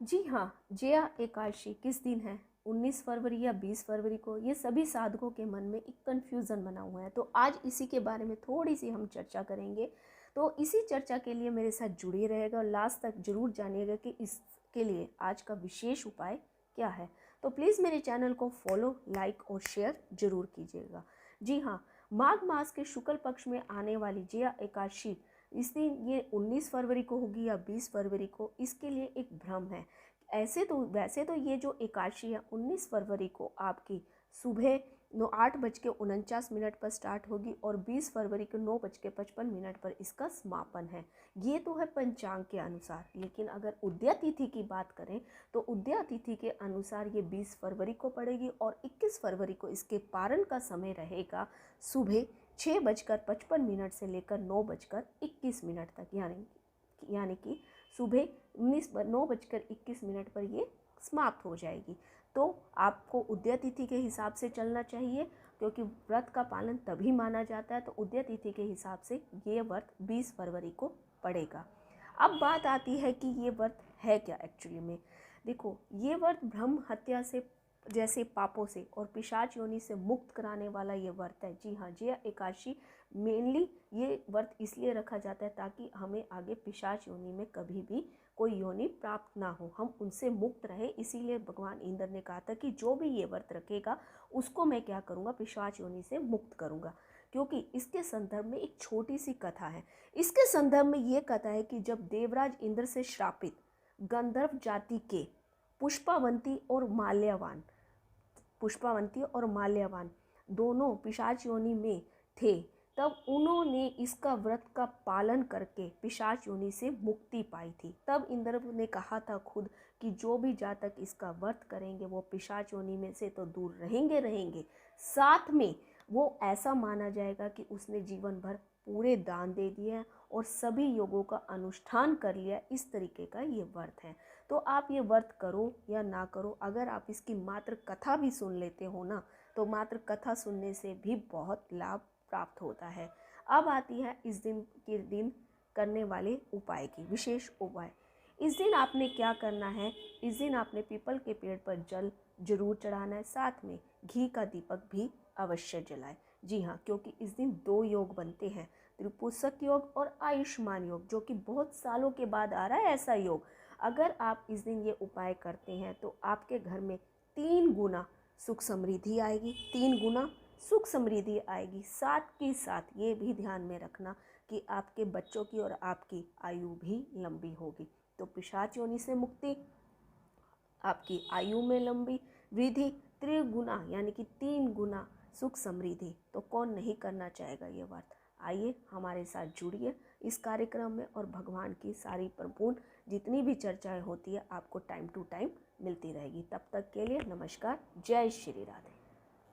जी हाँ, जया एकादशी किस दिन है? 19 फरवरी या 20 फरवरी को? ये सभी साधकों के मन में एक कन्फ्यूज़न बना हुआ है, तो आज इसी के बारे में थोड़ी सी हम चर्चा करेंगे। तो इसी चर्चा के लिए मेरे साथ जुड़े रहेगा और लास्ट तक जरूर जानिएगा कि इसके लिए आज का विशेष उपाय क्या है। तो प्लीज़ मेरे चैनल को फॉलो, लाइक और शेयर जरूर कीजिएगा। जी हाँ, माघ मास के शुक्ल पक्ष में आने वाली जया एकादशी इस दिन ये 19 फरवरी को होगी या 20 फरवरी को, इसके लिए एक भ्रम है। वैसे तो ये जो एकादशी है 19 फरवरी को आपकी सुबह 8:49 पर स्टार्ट होगी और 20 फरवरी को 9:55 पर इसका समापन है। ये तो है पंचांग के अनुसार, लेकिन अगर उदया तिथि की बात करें तो उदया तिथि के अनुसार ये 20 फरवरी को पड़ेगी और 21 फरवरी को इसके पारण का समय रहेगा सुबह 6:55 से लेकर 9:21 तक, यानी कि सुबह 9:21 पर ये समाप्त हो जाएगी। तो आपको उदया तिथि के हिसाब से चलना चाहिए, क्योंकि व्रत का पालन तभी माना जाता है। तो उदया तिथि के हिसाब से ये व्रत 20 फरवरी को पड़ेगा। अब बात आती है कि ये व्रत है क्या एक्चुअली में। देखो, ये व्रत ब्रह्म हत्या से जैसे पापों से और पिशाच योनि से मुक्त कराने वाला ये व्रत है। जी हाँ, जया एकादशी मेनली ये व्रत इसलिए रखा जाता है ताकि हमें आगे पिशाच योनि में कभी भी कोई योनि प्राप्त ना हो, हम उनसे मुक्त रहे। इसीलिए भगवान इंद्र ने कहा था कि जो भी ये व्रत रखेगा उसको मैं क्या करूँगा, पिशाच योनि से मुक्त करूँगा। क्योंकि इसके संदर्भ में एक छोटी सी कथा है। इसके संदर्भ में ये कथा है कि जब देवराज इंद्र से श्रापित गंधर्व जाति के पुष्पावंती और माल्यवान दोनों पिशाच योनि में थे, तब उन्होंने इसका व्रत का पालन करके पिशाच योनि से मुक्ति पाई थी। तब इंद्र ने कहा था खुद कि जो भी जातक इसका व्रत करेंगे वो पिशाच योनि में से तो दूर रहेंगे, साथ में वो ऐसा माना जाएगा कि उसने जीवन भर पूरे दान दे दिए हैं और सभी योगों का अनुष्ठान कर लिया। इस तरीके का ये व्रत है। तो आप ये व्रत करो या ना करो, अगर आप इसकी मात्र कथा भी सुन लेते हो ना, तो मात्र कथा सुनने से भी बहुत लाभ प्राप्त होता है। अब आती है इस दिन करने वाले उपाय की विशेष उपाय। इस दिन आपने क्या करना है, इस दिन आपने पीपल के पेड़ पर जल जरूर चढ़ाना है, साथ में घी का दीपक भी अवश्य जलाए। जी हाँ, क्योंकि इस दिन 2 योग बनते हैं, त्रिपुंसक योग और आयुष्मान योग, जो कि बहुत सालों के बाद आ रहा है ऐसा योग। अगर आप इस दिन ये उपाय करते हैं तो आपके घर में 3 गुना सुख समृद्धि आएगी, 3 गुना सुख समृद्धि आएगी। साथ के साथ ये भी ध्यान में रखना कि आपके बच्चों की और आपकी आयु भी लंबी होगी। तो पिशाच योनि से मुक्ति, आपकी आयु में लंबी वृद्धि, त्रिगुना यानी कि 3 गुना सुख समृद्धि। तो कौन नहीं करना चाहेगा ये व्रत। आइए हमारे साथ जुड़िए इस कार्यक्रम में और भगवान की सारी परिपूर्ण जितनी भी चर्चाएं होती है आपको टाइम टू टाइम मिलती रहेगी। तब तक के लिए नमस्कार, जय श्री राधे।